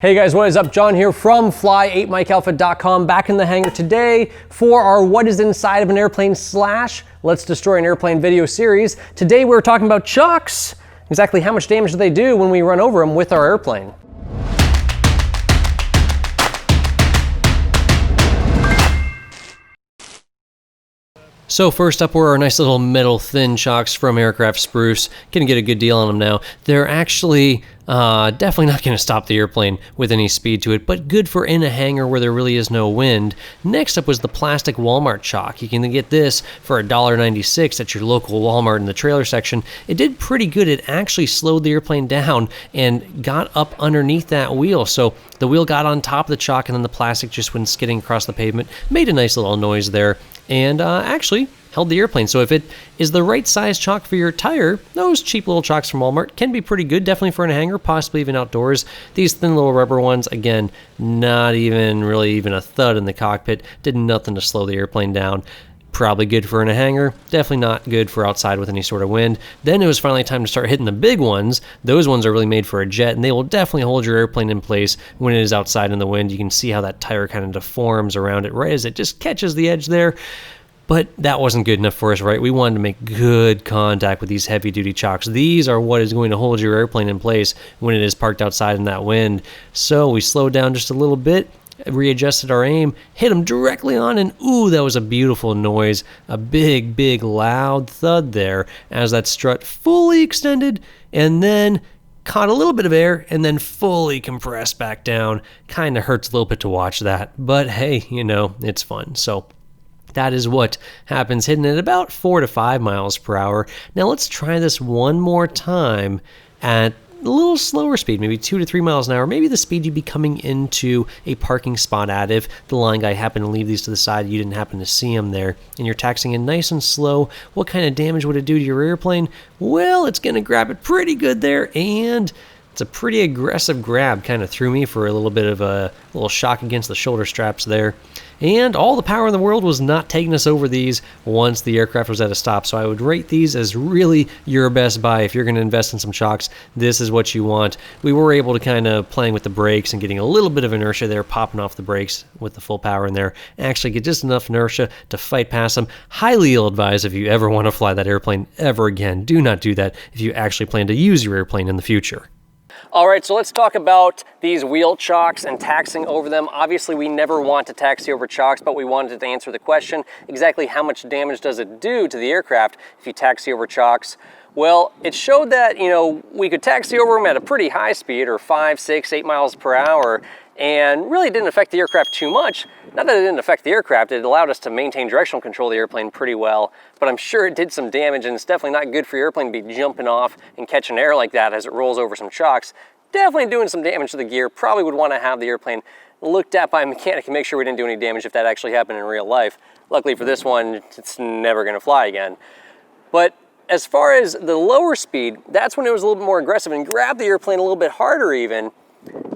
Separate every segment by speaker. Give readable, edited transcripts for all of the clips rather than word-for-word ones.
Speaker 1: Hey guys, what is up? John here from fly8mikealpha.com, back in the hangar today for our What is Inside of an Airplane / Let's Destroy an Airplane video series. Today we're talking about chocks. Exactly how much damage do they do when we run over them with our airplane? So first up were our nice little metal thin chocks from Aircraft Spruce. Gonna get a good deal on them now. They're actually definitely not gonna stop the airplane with any speed to it, but good for in a hangar where there really is no wind. Next up was the plastic Walmart chock. You can get this for $1.96 at your local Walmart in the trailer section. It did pretty good. It actually slowed the airplane down and got up underneath that wheel. So the wheel got on top of the chock and then the plastic just went skidding across the pavement. Made a nice little noise there. And actually held the airplane. So if it is the right size chock for your tire, those cheap little chocks from Walmart can be pretty good, definitely for in a hangar, possibly even outdoors. These thin little rubber ones, again, not even really even a thud in the cockpit, did nothing to slow the airplane down. Probably good for in a hangar, definitely not good for outside with any sort of wind. Then it was finally time to start hitting the big ones. Those ones are really made for a jet, and they will definitely hold your airplane in place when it is outside in the wind. You can see how that tire kind of deforms around it right as it just catches the edge there. But that wasn't good enough for us, right? We wanted to make good contact with these heavy-duty chocks. These are what is going to hold your airplane in place when it is parked outside in that wind. So we slowed down just a little bit, readjusted our aim, hit them directly on, and ooh, that was a beautiful noise. A big, big, loud thud there as that strut fully extended and then caught a little bit of air and then fully compressed back down. Kind of hurts a little bit to watch that, but hey, you know, it's fun. So that is what happens hitting at about 4 to 5 miles per hour. Now let's try this one more time at a little slower speed, maybe 2 to 3 miles an hour, maybe the speed you'd be coming into a parking spot at if the line guy happened to leave these to the side, you didn't happen to see him there, and you're taxiing in nice and slow. What kind of damage would it do to your airplane? Well, it's going to grab it pretty good there, and it's a pretty aggressive grab. Kind of threw me for a little bit of a little shock against the shoulder straps there. And all the power in the world was not taking us over these once the aircraft was at a stop. So I would rate these as really your best buy. If you're going to invest in some chocks, this is what you want. We were able to kind of playing with the brakes and getting a little bit of inertia there, popping off the brakes with the full power in there. Actually get just enough inertia to fight past them. Highly ill-advised if you ever want to fly that airplane ever again. Do not do that if you actually plan to use your airplane in the future. All right, so let's talk about these wheel chocks and taxiing over them. Obviously, we never want to taxi over chocks, but we wanted to answer the question, exactly how much damage does it do to the aircraft if you taxi over chocks? Well, it showed that, you know, we could taxi over them at a pretty high speed, or 5, 6, 8 miles per hour, and really didn't affect the aircraft too much. Not that it didn't affect the aircraft, it allowed us to maintain directional control of the airplane pretty well, but I'm sure it did some damage, and it's definitely not good for your airplane to be jumping off and catching air like that as it rolls over some chocks. Definitely doing some damage to the gear. Probably would want to have the airplane looked at by a mechanic and make sure we didn't do any damage if that actually happened in real life. Luckily for this one, it's never going to fly again. But as far as the lower speed, that's when it was a little bit more aggressive and grabbed the airplane a little bit harder even.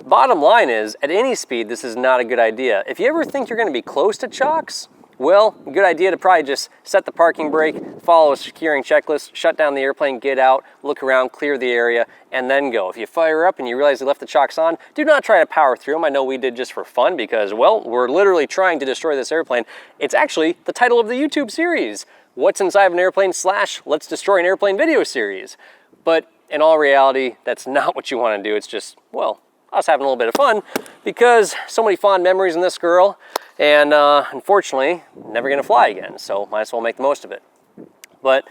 Speaker 1: Bottom line is, at any speed, this is not a good idea. If you ever think you're going to be close to chocks, well, good idea to probably just set the parking brake, follow a securing checklist, shut down the airplane, get out, look around, clear the area, and then go. If you fire up and you realize you left the chocks on, do not try to power through them. I know we did just for fun because, well, we're literally trying to destroy this airplane. It's actually the title of the YouTube series, What's Inside of an Airplane / Let's Destroy an Airplane video series. But in all reality, that's not what you want to do. It's just, well, us having a little bit of fun because so many fond memories in this girl, and unfortunately, never gonna fly again, so might as well make the most of it. But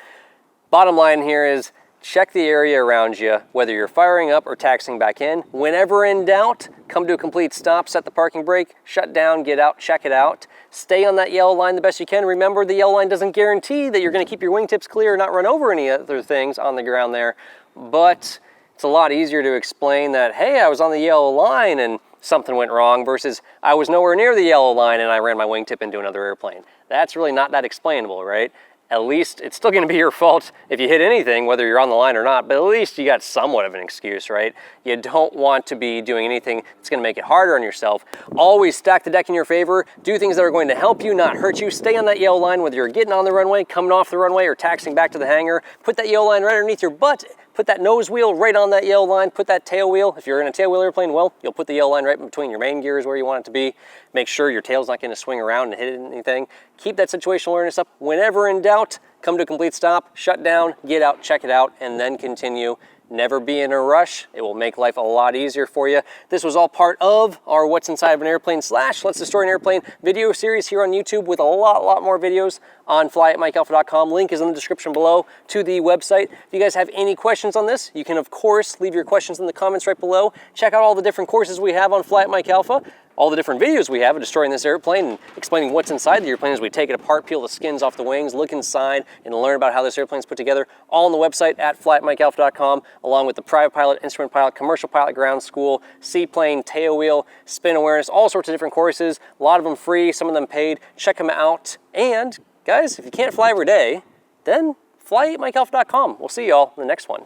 Speaker 1: bottom line here is, check the area around you, whether you're firing up or taxiing back in. Whenever in doubt, come to a complete stop, set the parking brake, shut down, get out, check it out. Stay on that yellow line the best you can. Remember, the yellow line doesn't guarantee that you're gonna keep your wingtips clear or not run over any other things on the ground there, but it's a lot easier to explain that, hey, I was on the yellow line and something went wrong versus I was nowhere near the yellow line and I ran my wingtip into another airplane. That's really not that explainable, right? At least it's still going to be your fault if you hit anything, whether you're on the line or not, but at least you got somewhat of an excuse, right? You don't want to be doing anything that's going to make it harder on yourself. Always stack the deck in your favor. Do things that are going to help you, not hurt you. Stay on that yellow line, whether you're getting on the runway, coming off the runway, or taxiing back to the hangar. Put that yellow line right underneath your butt. Put Put that nose wheel right on that yellow line, put that tail wheel. If you're in a tail wheel airplane, well, you'll put the yellow line right between your main gears where you want it to be. Make sure your tail's not gonna swing around and hit anything. Keep that situational awareness up. Whenever in doubt, come to a complete stop, shut down, get out, check it out, and then continue. Never be in a rush. It will make life a lot easier for you. This was all part of our What's Inside of an Airplane / Let's Destroy an Airplane video series here on YouTube, with a lot more videos on flyatmikealpha.com. Link is in the description below to the website. If you guys have any questions on this, you can of course leave your questions in the comments right below. Check out all the different courses we have on Fly at Mike Alpha, all the different videos we have of destroying this airplane and explaining what's inside the airplane as we take it apart, peel the skins off the wings, look inside, and learn about how this airplane's put together, all on the website at flyatmikealpha.com, along with the private pilot, instrument pilot, commercial pilot, ground school, seaplane, tail wheel, spin awareness, all sorts of different courses, a lot of them free, some of them paid. Check them out. And guys, if you can't fly every day, then fly at mikealpha.com. We'll see y'all in the next one.